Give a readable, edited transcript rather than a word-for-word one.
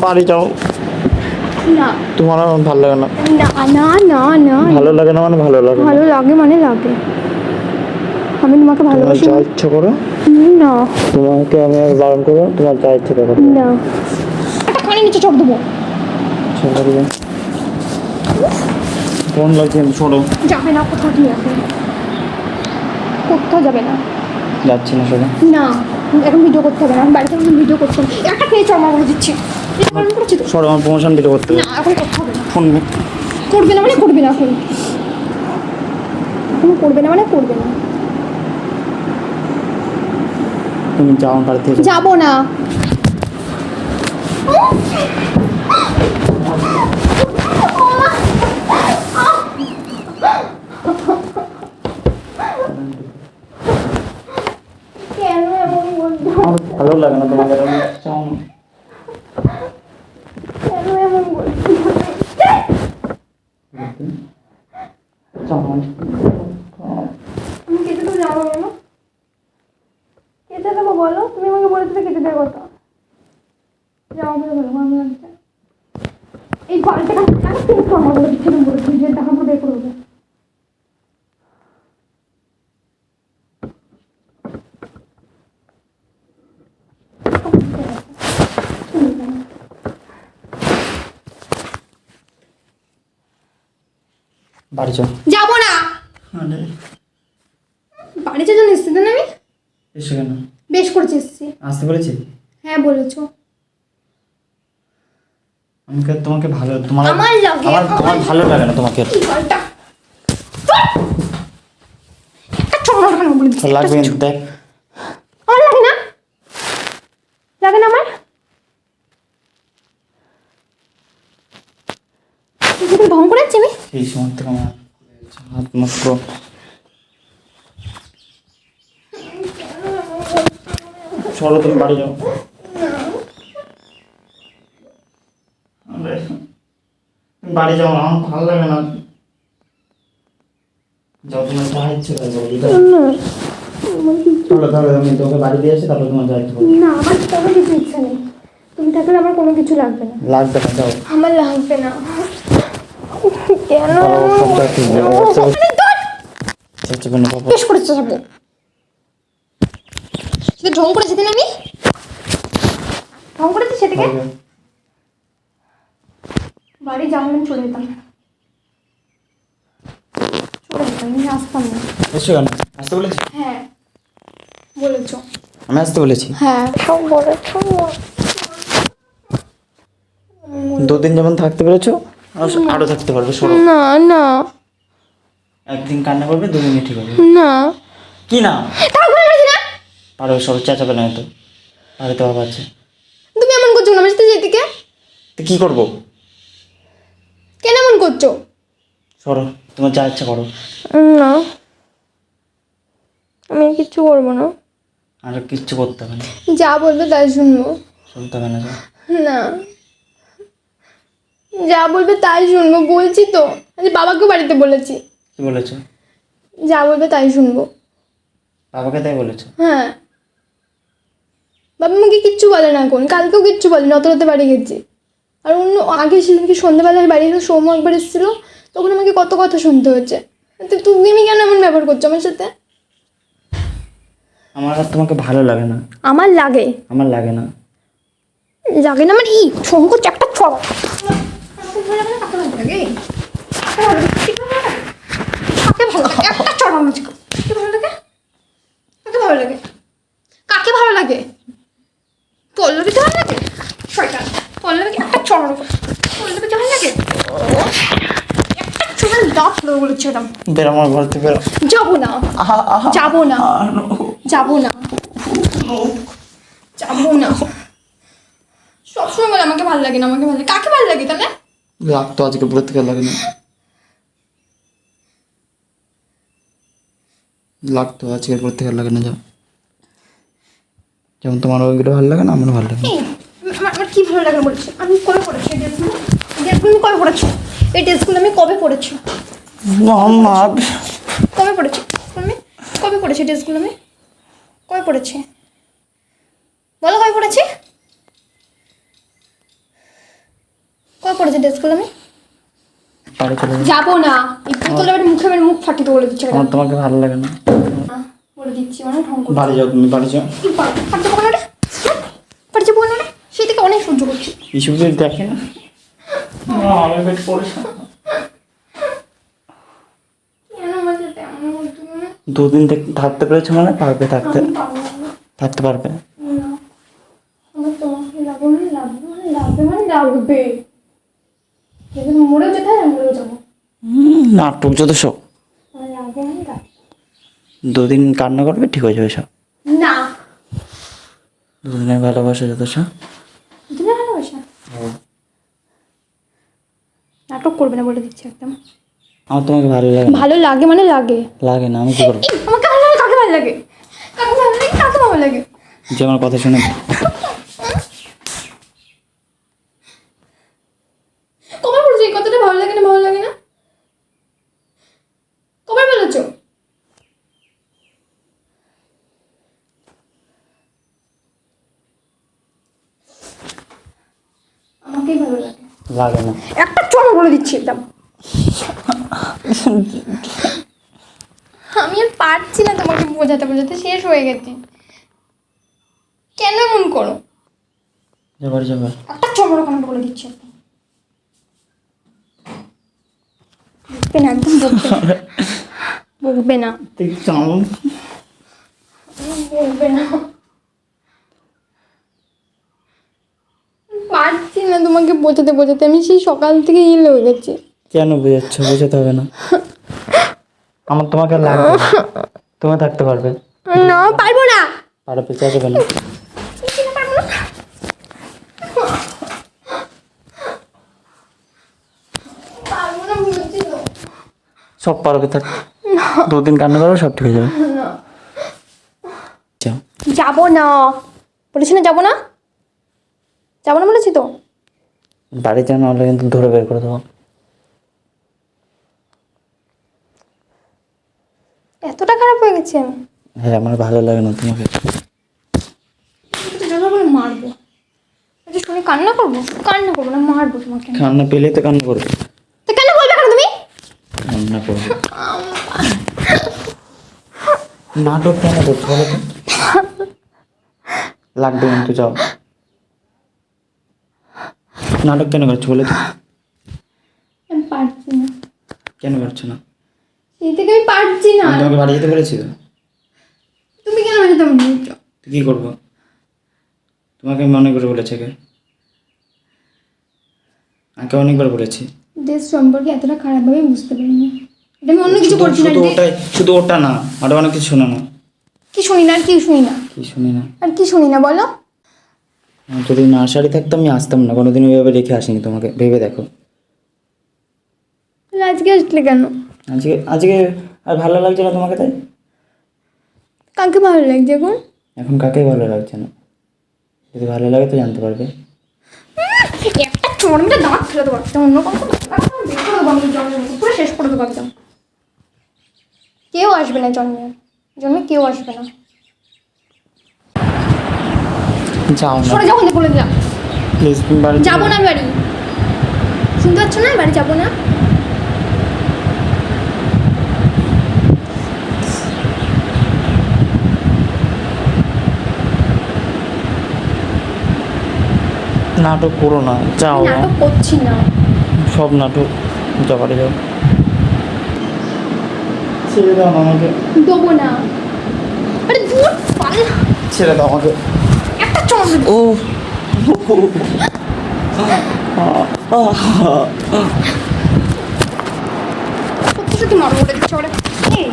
বাড়ি যাও। না তোমার আমার ভালো লাগে না। না না না না ভালো লাগে না মানে ভালো লাগে না। ভালো লাগে মানে লাগে। আমি তোমাকে তোমার ভালোবাসি। যা ইচ্ছা করো। না তোমাকে আমি আর বারণ করবো, তোমার যা ইচ্ছা করো। না কানে নিচে চোখ দেবো। ফোন লাগছে, ছোড়ো। যাবে না কোথাও দিয়ে এখন, কোথাও যাবে না। যাচ্ছি না সবাই। না এখন ভিডিও করতে হবে না, আমি বাড়িতে ভিডিও করতে হবে। একটা খেয়েছো আমার বলে দিচ্ছি, সরো, আমার প্রমোশন ভিডিও করতে হবে। না এখন করতে হবে না। ফোন করবে না মানে করবে না, এখন এখন করবে না মানে করবে না। তুমি যাও আমার বাড়ি থেকে। যাবো না। কেন এমন বলছো? আমার ভালো লাগে না তোমাকে, আমি চাও না। কেন এমন বলছো? চাও না। আমি কেটে তো যাবো না, কেটে দেবো বলো? তুমি আমাকে বলেছিলে কেটে দেওয়ার কথা। যাও বলে বলো, ভালো লাগছে। এই বাড়িটা কিন্তু আমার বলে দিচ্ছে, তুমি বলেছি যে টাকা বের করে দেবো। বাড়ি যাও। যাবো না। বাড়িতে জন্য এসছি তো না আমি। এসে কেন? বেশ করেছি এসছি। আসতে বলেছি? হ্যাঁ বলেছো। আমি তোমাকে ভালো, তোমার আমার লাগে, আমার ভালো লাগে না তোমাকে। কি বলটা একটা ছোট খানো বলে দিচ্ছি। লাগবে দেখ। আমার লাগে না, লাগে না আমার। তুমি ঢং করে যাচ্ছি আমি। এই সময় থেকে আমার হাত নষ্ট। চলো তুমি বাড়ি যাও। বাড়ি যাও, আমার ভালো লাগে না। যাও, তোমার যা ইচ্ছে করে যাও। চলো তাহলে আমি তোকে বাড়ি দিয়ে আসি, তারপর তোমার যা ইচ্ছে করো। না আমার কোনো কিছু ইচ্ছা নেই, তুমি থাকলে আমার কোনো কিছু লাগবে না। লাগবে না, যাও। আমার লাগবে না। কেন বেশ করেছো যাবো, সেটা ঢং করেছি দিন আমি, ঢং করেছি সেটাকে। বাড়ি যাওয়া আমি চলে যেতাম, চলে যেতাম, আমি আসতাম না। এসো কেন? আসতে বলেছি? হ্যাঁ বলেছো। আমি আসতে বলেছি? হ্যাঁ সব বলেছো। দুদিন যেমন থাকতে পেরেছো, আরো থাকতে পারবে। সরো। না না একদিন কান্না করবে, দুদিনই ঠিক হবে। না কি না? তারপরে বলেছি না। পারো, সব চেঁচাবে না তো। আরে তো বাবা আছে। তুমি এমন করছো না আমার সাথে যেদিকে। তো কি করবো? কেন এমন করছো? সরো, তোমার যা ইচ্ছা করো। না আমি কিচ্ছু করবো না, আর কিচ্ছু করতে হবে না। যা বলবে তাই শুনবো। শুনতে হবে না, যাও। না যা বলবে তাই শুনবো, বলছি তো। আজ বাবাকে বাড়িতে বলেছি, কি বলেছো? যা বলবে তাই শুনবো। বাবাকে তাই বলেছো? হ্যাঁ বাবা আমাকে কিচ্ছু বলে না, এখন কালকেও কিচ্ছু বলেনি, অত রাতে বাড়ি গেছি। আর অন্য আগে সেদিনকে সন্ধ্যাবেলায় বাড়ি এসে সৌম্য একবার এসেছিলো, তখন আমাকে কত কথা শুনতে হচ্ছে। তো তুমি কেন এমন ব্যবহার করছো আমার সাথে? আমার আর তোমাকে ভালো লাগে না। আমার লাগে। আমার লাগে না। লাগে না মানে এই শঙ্কর একটা ছড়া। কাকে ভালো লাগে? পল্লবীকে ভালো লাগে? শয়তান পল্লবীকে একটা চড়, পল্লবীকে ভালো লাগে? একটা চোখের দাঁত লোক বলেছিলাম। বের আমার ঘর থেকে বেরো। যাবো না, যাবো না, যাবো না, যাবো না। সবসময় বলে আমাকে ভালো লাগে না, আমাকে ভালো লাগে। কাকে ভালো লাগে তাহলে? লাগতো আজকে পুরো থেকে লাগে না। লাগতো আজকে পুরো থেকে লাগে না, যাও। যেমন তোমার ওইগুলো ভালো লাগে না, আমারও ভালো লাগে না। আমার কি ভালো লাগে বলছি? আমি কবে পড়েছি এই ড্রেসগুলো? আমি কবে পড়েছি এই ড্রেসগুলো? আমি কবে পড়েছি? কবে পড়েছি আমি? কবে পড়েছি ড্রেসগুলো? আমি কবে পড়েছি বলো? কবে পড়েছি? পড়েছে ড্রেসগুলো আমি বাড়ি চলে যাও। যাবো না। এই বোতলে আবার মুখে মেরে মুখ ফাটিয়ে তো বলে দিচ্ছি আমার তোমাকে ভালো লাগে না। বলে দিচ্ছি মানে ঢং করছি। বাড়ি যাও, তুমি বাড়ি যাও। পারতে পারবো না রে, পারতে পারবো না রে, সেই থেকে অনেক সহ্য করছি। এইসব যদি দেখে না আমি পেট পড়েছে। কেন আমার সাথে এমন বলছো না? দুদিন থাকতে পেরেছো মানে পারবে থাকতে, আমি পারবো না। থাকতে পারবে। না, আমার তোমাকে লাগবে মানে লাগবে মানে লাগবে মানে লাগবে। যদি মরেও যেতে হয় না মরেও যাবো। নাটক যত সব। আমার লাগবে মানে লাগবে। দুদিন কান্না করবে, ঠিক হয়ে যাবে সব। না, দুদিনের ভালোবাসা যত সব। তুমি ভালোবাসা নাটক করবে না বলে দিচ্ছি একদম। আমার তোমাকে ভালো লাগে না। ভালো লাগে মানে লাগে। লাগে না, আমি কি করবো? এই, আমাকে ভালো লাগে, কাকে ভালো লাগে? কাকে ভালো লাগে, কাকে ভালো লাগে? যে আমার কথা শুনে কবে বলছো এই কথাটা ভালো লাগে না ভালো লাগে না? কবে বলেছো? আমাকেই ভালো লাগে। লাগে না। একটা চল বলে দিচ্ছি একদম। আমি আর পারছি না তোমাকে বোঝাতে বোঝাতে শেষ হয়ে গেছি। কেন এমন করো? যাবার যাবার একটা চমড়া কামড় বলে দিচ্ছি একদম। বকবে না, একদম বকবে না। বকবে না, বকবে না। পারছি না তোমাকে বোঝাতে বোঝাতে, আমি সেই সকাল থেকে ইয়ে হয়ে গেছি। কেন বোঝাচ্ছ? বোঝাতে হবে না। আমার তোমাকে লাগবে না। তুমি থাকতে পারবে। না, পারবো না। পারবে, চাইবে না। পারবো না। পারবো না বলছি তো। সব পারবে থাকতে। দুদিন কান্না করবে, সব ঠিক হয়ে যাবে। যাও। যাবো না বলেছি না, যাবো না। যাবো না বলেছি তো। বাড়িতে না হলে কিন্তু ধরে বের করে দেবো। এতটা খারাপ হয়ে গেছি আমি? হ্যাঁ, আমার ভালো লাগে না তোমাকে। যত বলে মারবো। আচ্ছা শুনে কান্না করবো? কান্না করবো না, মারবো তোমাকে। কান্না পেলেই তো কান্না করবে। তো কেন বলবে কেন তুমি? কান্না করবে। নাটক কেন করছো বলো তো? লাগবে কিন্তু, যাও। নাটক কেন করছো বলো তো? আমি পারছি না। কেন পারছো না? সেই থেকে আমি পারছি না। আমি তোমাকে বাড়ি যেতে বলেছি তো। তুমি কেন মেরে তুমি বলছো? তো কি করবো? তোমাকে আমি অনেক করে বলেছি আগে। আগে অনেকবার বলেছি। দেশ সম্পর্কে এতটা খারাপভাবে বুঝতে পারিনি। এটা আমি অন্য কিছু করছি না। শুধু ওটাই, শুধু ওটা না, আরো অনেক কিছু শোনো না। কি শুনি না আর কি শুনি না? কি শুনি না? আর কি শুনি না বলো? আমি যদি নার্সারি থাকতাম আমি আসতাম না, কোনোদিন ওইভাবে রেখে আসিনি তোমাকে, ভেবে দেখো। তাহলে আজকে আসলে কেন? আজকে আজকে আর ভালো লাগছে না তোমাকে, তাই? কাকে ভালো লাগছে এখন? এখন কাকেই ভালো লাগছে না। যদি ভালো লাগে তো জানতে পারবে। একটা চোর মেরে দাঁত ফেলে দেবো একদম। অন্য কোনো বের করে দেবো আমি জন্মের মতো, পুরো শেষ করে দেবো একদম। কেউ আসবে না জন্মে কেউ আসবে না। যাও না সরে যাও, বলে দিলাম। প্লিজ, তুমি বাড়ি যাবো না আমি বাড়ি। শুনতে পাচ্ছ না? বাড়ি যাবো না। নাটক করো না, যাও। নাটক করছি না। সব নাটক। যাও, বাড়ি যাও। ছেড়ে দাও না আমাকে। দেবো না। আরে দূর পাল। ছেড়ে দাও আমাকে। একটা চোর। ও সত্যি সত্যি মারবো বলে দিচ্ছে ওরে। এই